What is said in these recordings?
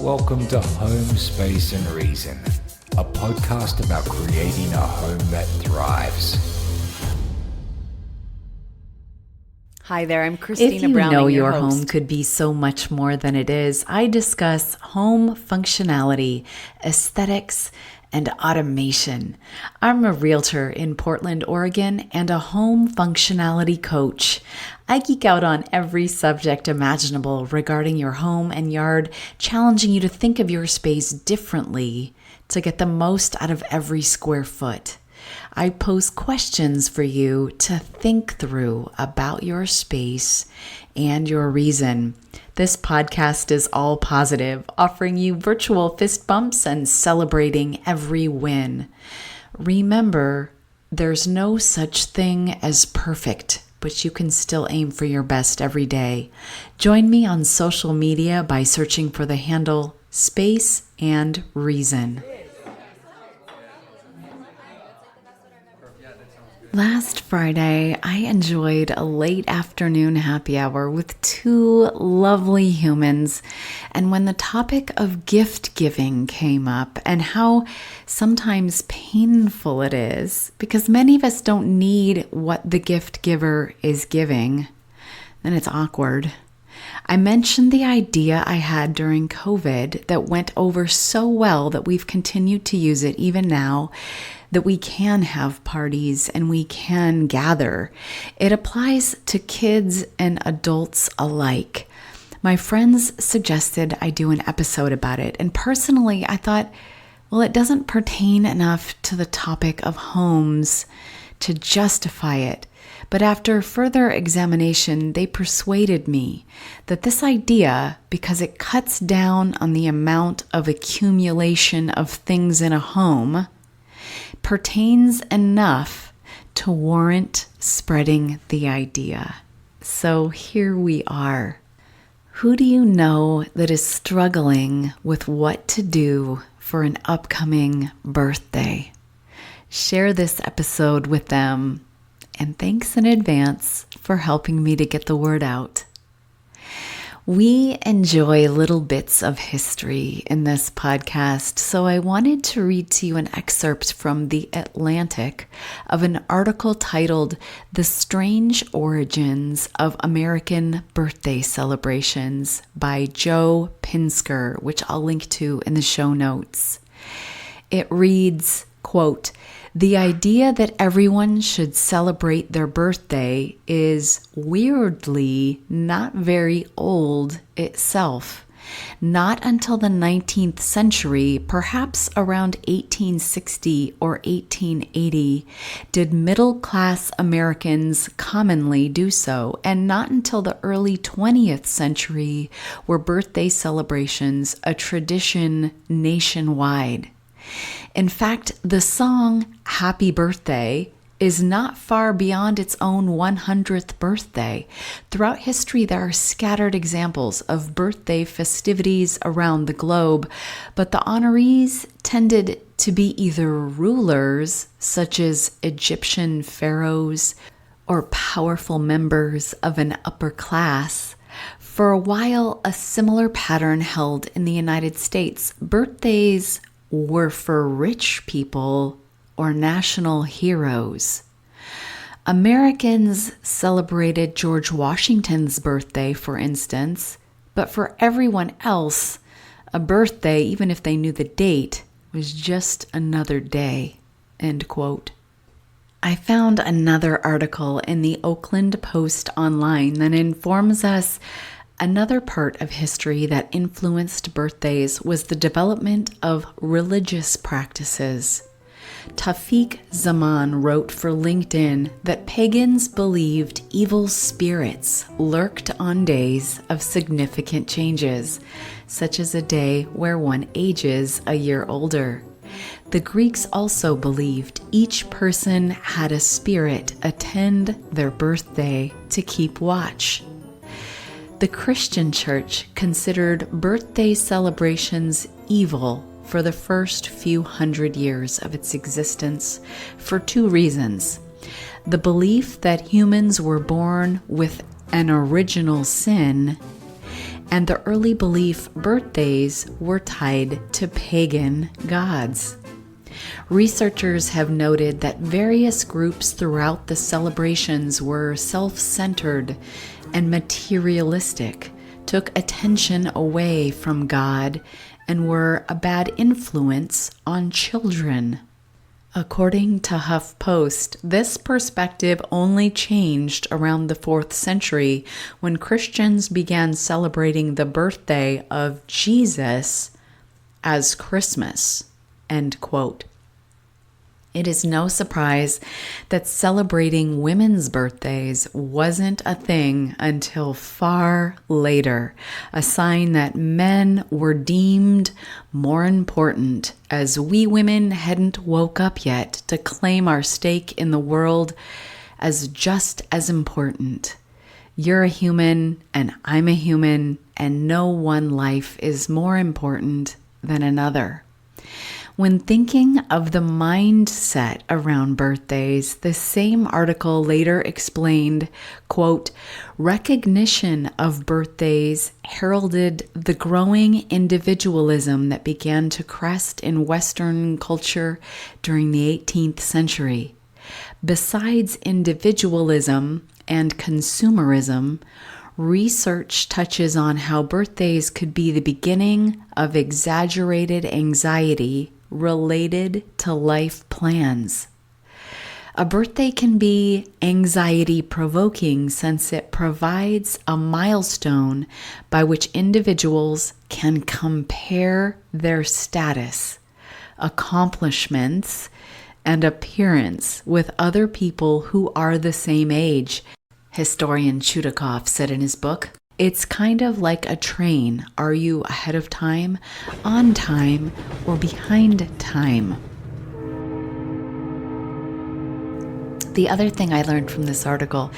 Welcome to Home, Space and Reason, a podcast about creating a home that thrives. Hi there, I'm Christina If you Browning, know your host. home could be so much more than it is, I discuss home functionality, aesthetics, and automation. I'm a realtor in Portland, Oregon, and a home functionality coach. I geek out on every subject imaginable regarding your home and yard, challenging you to think of your space differently to get the most out of every square foot. I pose questions for you to think through about your space and your reason. This podcast is all positive, offering you virtual fist bumps and celebrating every win. Remember, there's no such thing as perfect, but you can still aim for your best every day. Join me on social media by searching for the handle Space and Reason. Last Friday, I enjoyed a late afternoon happy hour with two lovely humans. And when the topic of gift giving came up and how sometimes painful it is, because many of us don't need what the gift giver is giving, then it's awkward. I mentioned the idea I had during COVID that went over so well that we've continued to use it even now, that we can have parties and we can gather. It applies to kids and adults alike. My friends suggested I do an episode about it, and personally I thought, well, it doesn't pertain enough to the topic of homes to justify it. But after further examination, they persuaded me that this idea, because it cuts down on the amount of accumulation of things in a home, pertains enough to warrant spreading the idea. So here we are. Who do you know that is struggling with what to do for an upcoming birthday? Share this episode with them. And thanks in advance for helping me to get the word out. We enjoy little bits of history in this podcast, so I wanted to read to you an excerpt from The Atlantic of an article titled "The Strange Origins of American Birthday Celebrations" by Joe Pinsker, which I'll link to in the show notes. It reads, quote, "The idea that everyone should celebrate their birthday is weirdly not very old itself. Not until the 19th century, perhaps around 1860 or 1880, did middle-class Americans commonly do so, and not until the early 20th century were birthday celebrations a tradition nationwide. In fact, the song Happy Birthday is not far beyond its own 100th birthday. Throughout history, there are scattered examples of birthday festivities around the globe, but the honorees tended to be either rulers, such as Egyptian pharaohs, or powerful members of an upper class. For a while, a similar pattern held in the United States. Birthdays were for rich people or national heroes. Americans celebrated George Washington's birthday, for instance, but for everyone else, a birthday, even if they knew the date, was just another day." End quote. I found another article in the Oakland Post online that informs us another part of history that influenced birthdays was the development of religious practices. Tawfiq Zaman wrote for LinkedIn that pagans believed evil spirits lurked on days of significant changes, such as a day where one ages a year older. The Greeks also believed each person had a spirit attend their birthday to keep watch. The Christian Church considered birthday celebrations evil for the first few hundred years of its existence for two reasons: the belief that humans were born with an original sin and the early belief birthdays were tied to pagan gods. Researchers have noted that various groups throughout the celebrations were self-centered and materialistic, took attention away from God, and were a bad influence on children. According to HuffPost, this perspective only changed around the 4th century when Christians began celebrating the birthday of Jesus as Christmas. End quote. It is no surprise that celebrating women's birthdays wasn't a thing until far later, a sign that men were deemed more important as we women hadn't woke up yet to claim our stake in the world as just as important. You're a human and I'm a human, and no one life is more important than another. When thinking of the mindset around birthdays, the same article later explained, quote, recognition of birthdays heralded the growing individualism that began to crest in Western culture during the 18th century. Besides individualism and consumerism, research touches on how birthdays could be the beginning of exaggerated anxiety related to life plans. A birthday can be anxiety-provoking since it provides a milestone by which individuals can compare their status, accomplishments, and appearance with other people who are the same age. Historian Chudakov said in his book, "It's kind of like a train. Are you ahead of time, on time, or behind time?" The other thing I learned from this article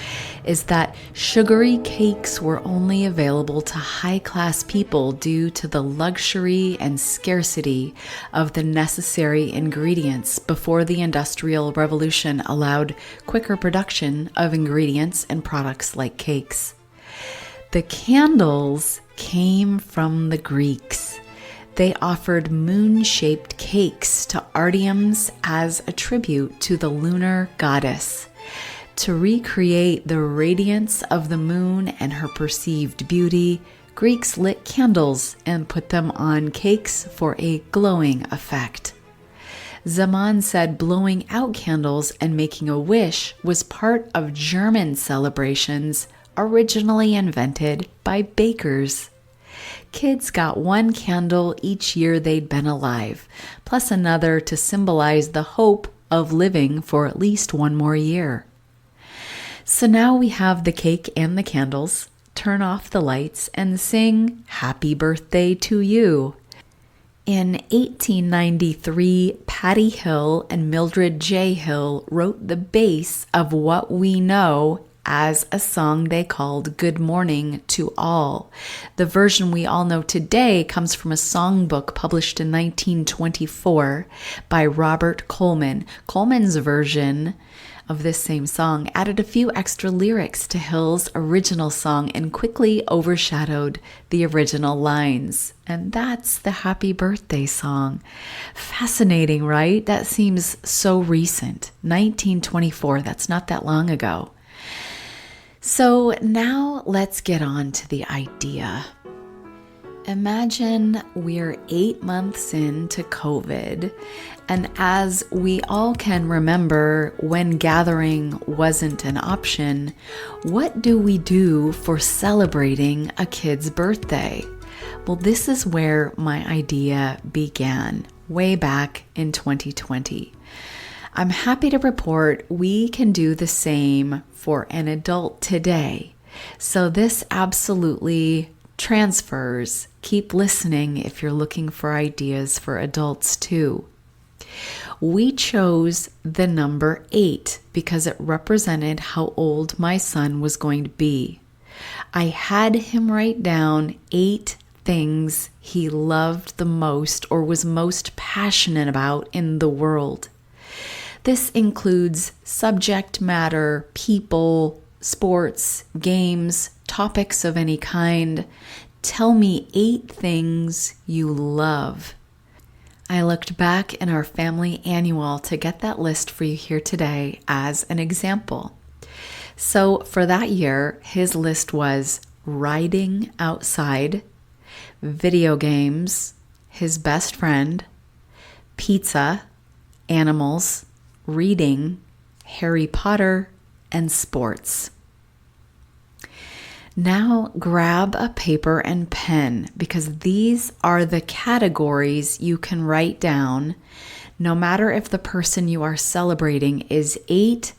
is that sugary cakes were only available to high-class people due to the luxury and scarcity of the necessary ingredients before the Industrial Revolution allowed quicker production of ingredients and products like cakes. The candles came from the Greeks. They offered moon-shaped cakes to Artemis as a tribute to the lunar goddess. To recreate the radiance of the moon and her perceived beauty, Greeks lit candles and put them on cakes for a glowing effect. Zaman said blowing out candles and making a wish was part of German celebrations originally invented by bakers. Kids got one candle each year they'd been alive, plus another to symbolize the hope of living for at least one more year. So now we have the cake and the candles. Turn off the lights and sing "Happy Birthday to You." In 1893, Patty Hill and Mildred J. Hill wrote the bass of what we know as a song they called "Good Morning to All." The version we all know today comes from a songbook published in 1924 by Robert Coleman. Coleman's version of this same song added a few extra lyrics to Hill's original song and quickly overshadowed the original lines. And that's the Happy Birthday song. Fascinating, right? That seems so recent. 1924, that's not that long ago. So now let's get on to the idea. Imagine we're 8 months into COVID, and as we all can remember, when gathering wasn't an option, what do we do for celebrating a kid's birthday? Well, this is where my idea began, way back in 2020. I'm happy to report we can do the same for an adult today. So this absolutely transfers. Keep listening if you're looking for ideas for adults too. We chose the number 8 because it represented how old my son was going to be. I had him write down 8 things he loved the most or was most passionate about in the world. This includes subject matter, people, sports, games, topics of any kind, Tell me 8 things you love. I looked back in our family annual to get that list for you here today as an example. So for that year, his list was riding outside, video games, his best friend, pizza, animals, reading, Harry Potter, and sports. Now grab a paper and pen because these are the categories you can write down no matter if the person you are celebrating is 8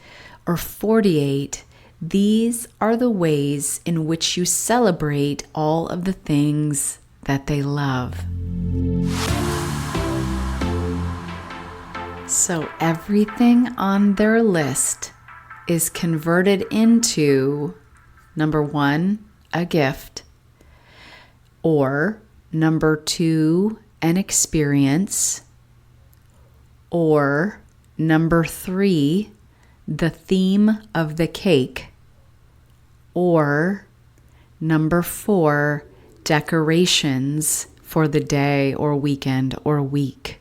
or 48. These are the ways in which you celebrate all of the things that they love. So everything on their list is converted into number 1, a gift, or number 2, an experience, or number 3, the theme of the cake, or number 4, decorations for the day or weekend or week.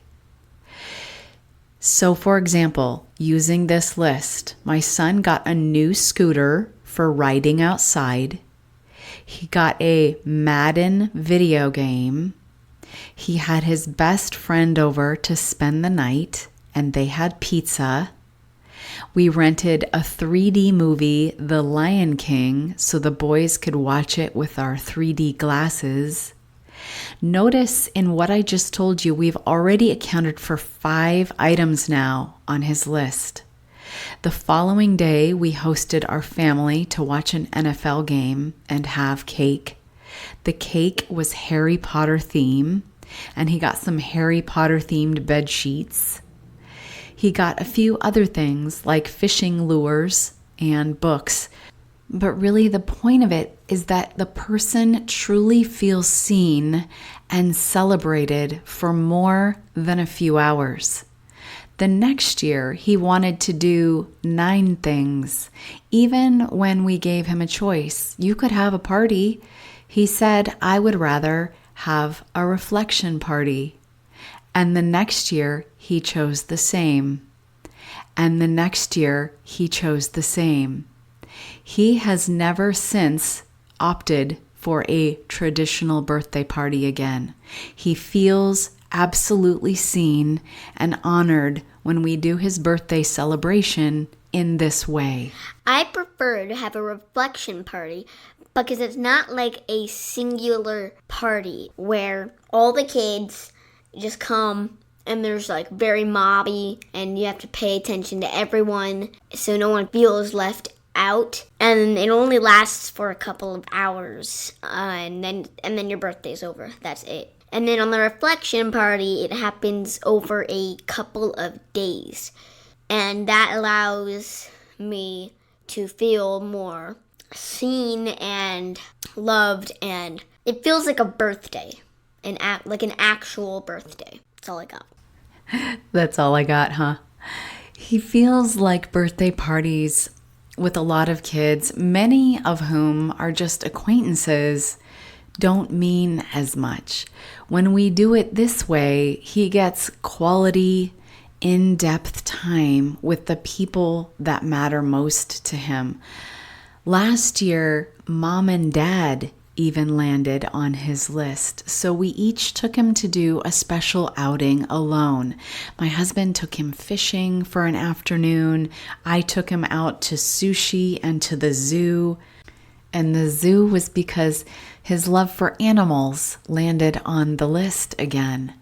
So for example, using this list, my son got a new scooter for riding outside. He got a Madden video game. He had his best friend over to spend the night, and they had pizza. We rented a 3D movie, The Lion King, so the boys could watch it with our 3D glasses. Notice in what I just told you, we've already accounted for 5 items now on his list. The following day, we hosted our family to watch an NFL game and have cake. The cake was Harry Potter theme, and he got some Harry Potter themed bed sheets. He got a few other things like fishing lures and books. But really the point of it is that the person truly feels seen and celebrated for more than a few hours. The next year, he wanted to do 9 things. Even when we gave him a choice, you could have a party. He said, I would rather have a reflection party. And the next year, he chose the same. And the next year, he chose the same. He has never since opted for a traditional birthday party again. He feels absolutely seen and honored when we do his birthday celebration in this way. I prefer to have a reflection party because it's not like a singular party where all the kids just come and there's like very mobby and you have to pay attention to everyone so no one feels left out, and it only lasts for a couple of hours, and then your birthday's over. That's it. And then on the reflection party, it happens over a couple of days. And that allows me to feel more seen and loved. And it feels like a birthday, like an actual birthday. That's all I got. That's all I got, huh? He feels like birthday parties with a lot of kids, many of whom are just acquaintances, don't mean as much. When we do it this way, he gets quality, in-depth time with the people that matter most to him. Last year, Mom and Dad even landed on his list, so we each took him to do a special outing alone. My husband took him fishing for an afternoon. I took him out to sushi and to the zoo. And the zoo was because his love for animals landed on the list again.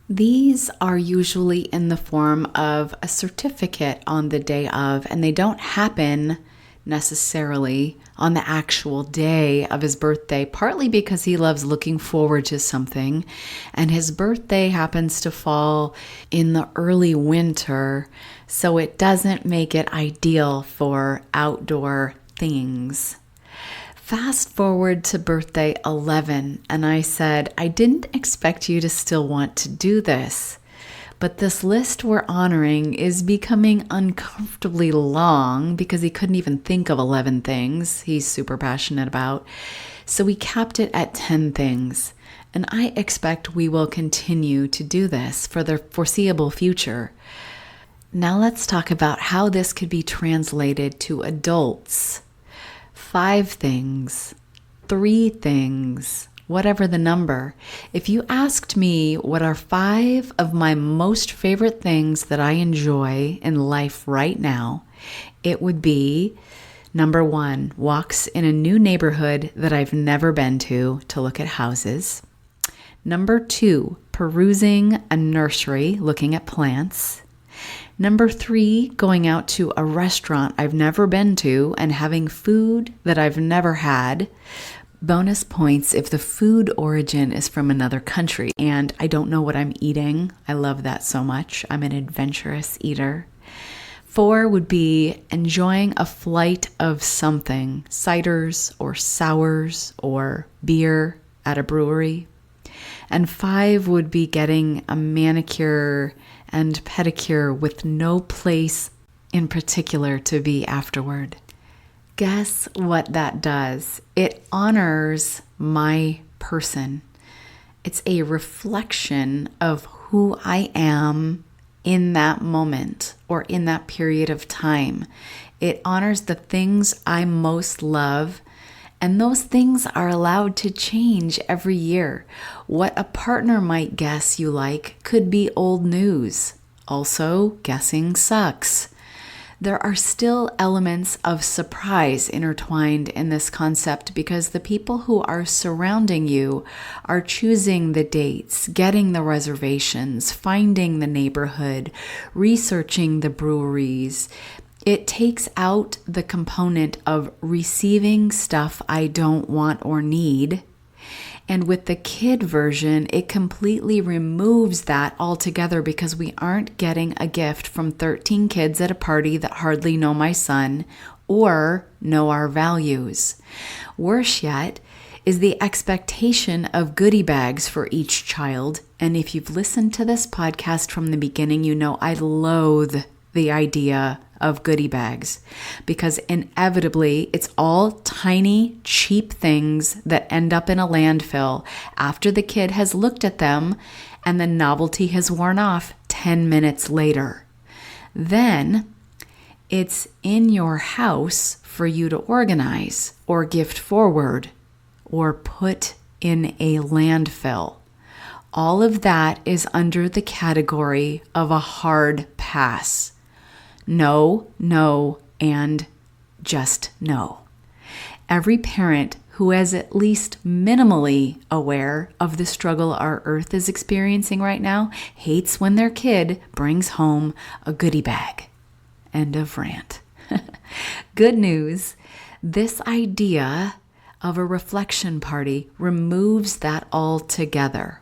These are usually in the form of a certificate on the day of, and they don't happen necessarily on the actual day of his birthday, partly because he loves looking forward to something, and his birthday happens to fall in the early winter, so it doesn't make it ideal for outdoor things. Fast forward to birthday 11, and I said, I didn't expect you to still want to do this. But this list we're honoring is becoming uncomfortably long because he couldn't even think of 11 things he's super passionate about. So we capped it at 10 things. And I expect we will continue to do this for the foreseeable future. Now let's talk about how this could be translated to adults. 5 things, 3 things, whatever the number. If you asked me what are 5 of my most favorite things that I enjoy in life right now, it would be number 1, walks in a new neighborhood that I've never been to look at houses. Number 2, perusing a nursery, looking at plants. Number 3, going out to a restaurant I've never been to and having food that I've never had. Bonus points if the food origin is from another country and I don't know what I'm eating. I love that so much. I'm an adventurous eater. 4 would be enjoying a flight of something, ciders or sours or beer at a brewery. And 5 would be getting a manicure and pedicure with no place in particular to be afterward. Guess what that does? It honors my person. It's a reflection of who I am in that moment or in that period of time. It honors the things I most love, and those things are allowed to change every year. What a partner might guess you like could be old news. Also, guessing sucks. There are still elements of surprise intertwined in this concept because the people who are surrounding you are choosing the dates, getting the reservations, finding the neighborhood, researching the breweries. It takes out the component of receiving stuff I don't want or need. And with the kid version, it completely removes that altogether because we aren't getting a gift from 13 kids at a party that hardly know my son or know our values. Worse yet is the expectation of goodie bags for each child. And if you've listened to this podcast from the beginning, you know I loathe the idea of goodie bags because inevitably it's all tiny, cheap things that end up in a landfill after the kid has looked at them and the novelty has worn off 10 minutes later. Then it's in your house for you to organize or gift forward or put in a landfill. All of that is under the category of a hard pass. No, no, and just no. Every parent who is at least minimally aware of the struggle our earth is experiencing right now hates when their kid brings home a goodie bag. End of rant. Good news, this idea of a reflection party removes that altogether.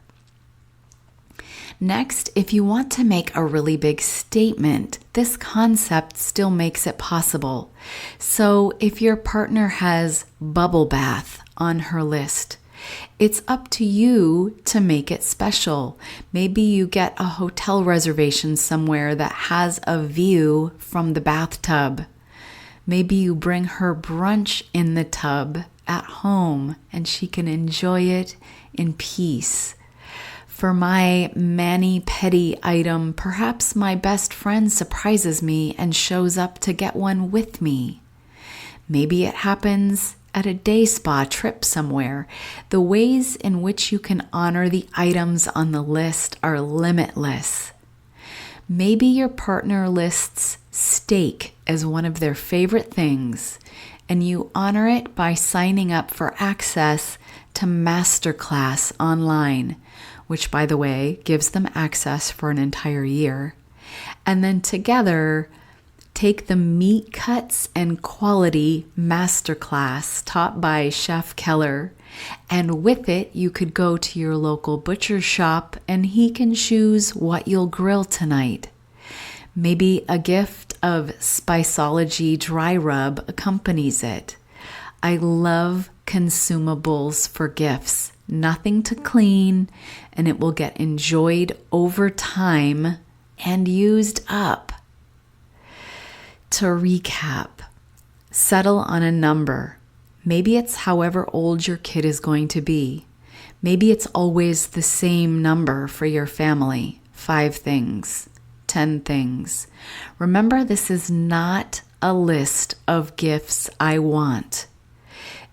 Next, if you want to make a really big statement, this concept still makes it possible. So if your partner has bubble bath on her list, it's up to you to make it special. Maybe you get a hotel reservation somewhere that has a view from the bathtub. Maybe you bring her brunch in the tub at home and she can enjoy it in peace. For my mani-pedi item, perhaps my best friend surprises me and shows up to get one with me. Maybe it happens at a day spa trip somewhere. The ways in which you can honor the items on the list are limitless. Maybe your partner lists steak as one of their favorite things, and you honor it by signing up for access to Masterclass online, which, by the way, gives them access for an entire year. And then together, take the meat cuts and quality masterclass taught by Chef Keller. And with it, you could go to your local butcher shop and he can choose what you'll grill tonight. Maybe a gift of Spiceology dry rub accompanies it. I love consumables for gifts. Nothing to clean, and it will get enjoyed over time and used up. To recap, settle on a number. Maybe it's however old your kid is going to be. Maybe it's always the same number for your family. 5 things, 10 things. Remember, this is not a list of gifts I want.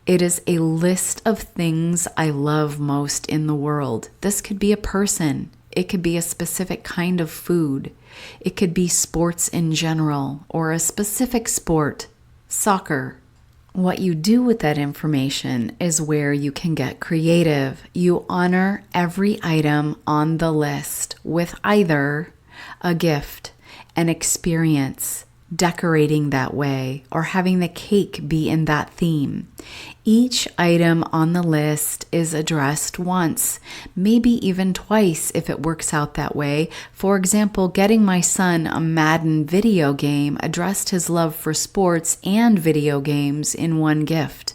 It is a list of things I love most in the world. This could be a person. It could be a specific kind of food. It could be sports in general or a specific sport, soccer. What you do with that information is where you can get creative. You honor every item on the list with either a gift, an experience, decorating that way, or having the cake be in that theme. Each item on the list is addressed once, maybe even twice if it works out that way. For example, getting my son a Madden video game addressed his love for sports and video games in one gift.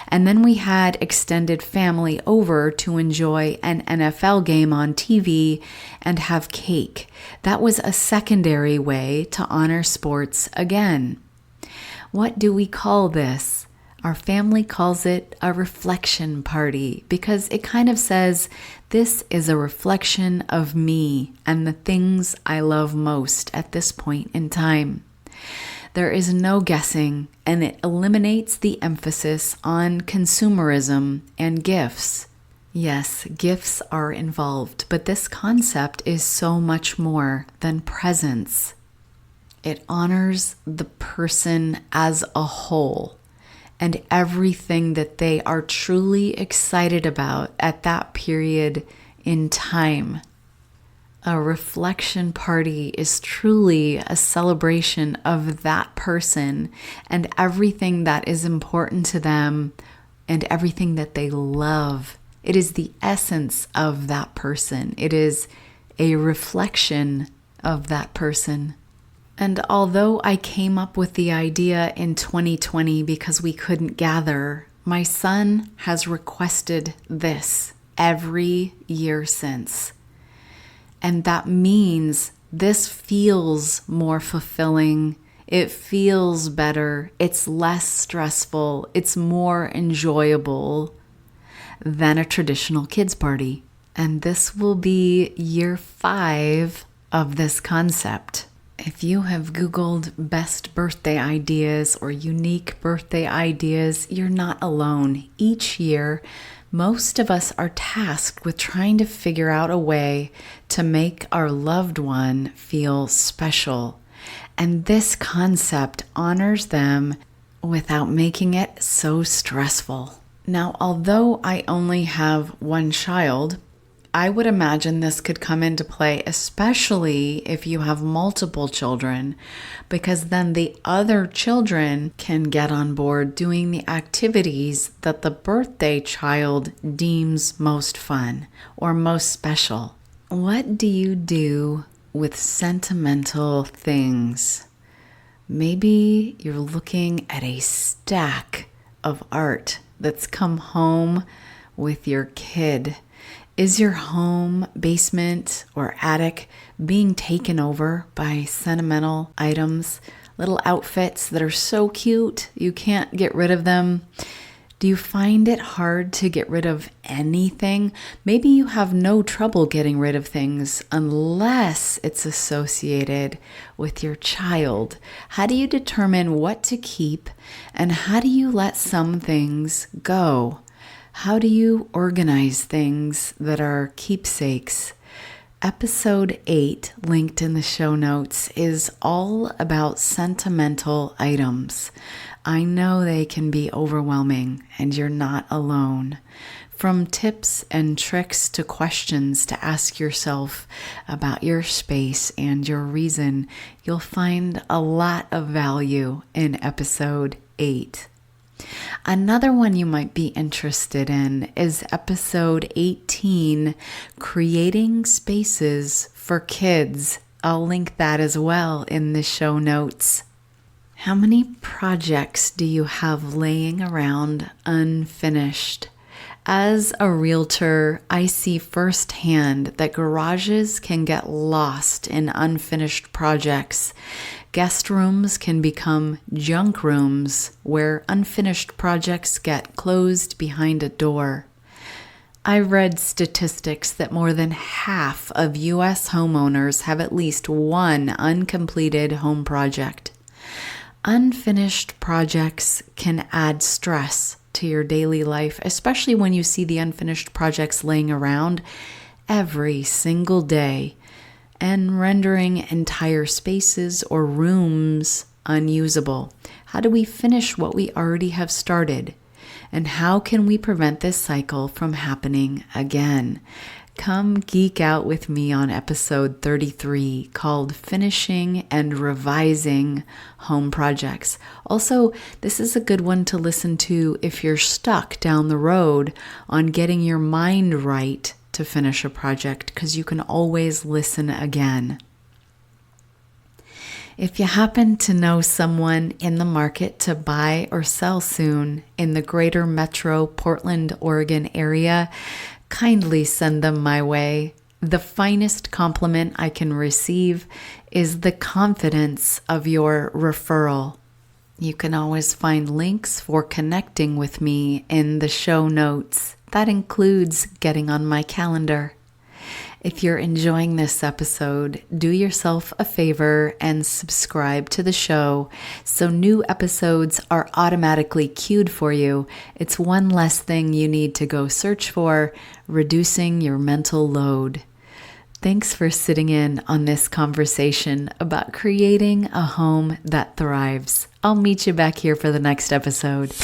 And then we had extended family over to enjoy an NFL game on TV and have cake. That was a secondary way to honor sports again. What do we call this? Our family calls it a reflection party because it kind of says, this is a reflection of me and the things I love most at this point in time. There is no guessing, and it eliminates the emphasis on consumerism and gifts. Yes, gifts are involved, but this concept is so much more than presents. It honors the person as a whole and everything that they are truly excited about at that period in time. A reflection party is truly a celebration of that person and everything that is important to them and everything that they love. It is the essence of that person. It is a reflection of that person. And although I came up with the idea in 2020 because we couldn't gather, my son has requested this every year since. And that means this feels more fulfilling. It feels better. It's less stressful. It's more enjoyable than a traditional kids party. And this will be year 5 of this concept. If you have Googled best birthday ideas or unique birthday ideas, you're not alone. Each year, most of us are tasked with trying to figure out a way to make our loved one feel special. And this concept honors them without making it so stressful. Now, although I only have one child, I would imagine this could come into play, especially if you have multiple children, because then the other children can get on board doing the activities that the birthday child deems most fun or most special. What do you do with sentimental things? Maybe you're looking at a stack of art that's come home with your kid. Is your home, basement, or attic being taken over by sentimental items, little outfits that are so cute you can't get rid of them? Do you find it hard to get rid of anything? Maybe you have no trouble getting rid of things unless it's associated with your child. How do you determine what to keep, and how do you let some things go? How do you organize things that are keepsakes? Episode 8, linked in the show notes, is all about sentimental items. I know they can be overwhelming, and you're not alone. From tips and tricks to questions to ask yourself about your space and your reason, you'll find a lot of value in episode 8. Another one you might be interested in is episode 18, Creating Spaces for Kids. I'll link that as well in the show notes. How many projects do you have laying around unfinished? As a realtor, I see firsthand that garages can get lost in unfinished projects. Guest rooms can become junk rooms where unfinished projects get closed behind a door. I read statistics that more than half of U.S. homeowners have at least one uncompleted home project. Unfinished projects can add stress to your daily life, especially when you see the unfinished projects laying around every single day and rendering entire spaces or rooms unusable. How do we finish what we already have started? And how can we prevent this cycle from happening again? Come geek out with me on episode 33 called Finishing and Revising Home Projects. Also, this is a good one to listen to if you're stuck down the road on getting your mind right to finish a project, because you can always listen again. If you happen to know someone in the market to buy or sell soon in the greater metro Portland, Oregon area, kindly send them my way. The finest compliment I can receive is the confidence of your referral. You can always find links for connecting with me in the show notes. That includes getting on my calendar. If you're enjoying this episode, do yourself a favor and subscribe to the show so new episodes are automatically queued for you. It's one less thing you need to go search for, reducing your mental load. Thanks for sitting in on this conversation about creating a home that thrives. I'll meet you back here for the next episode.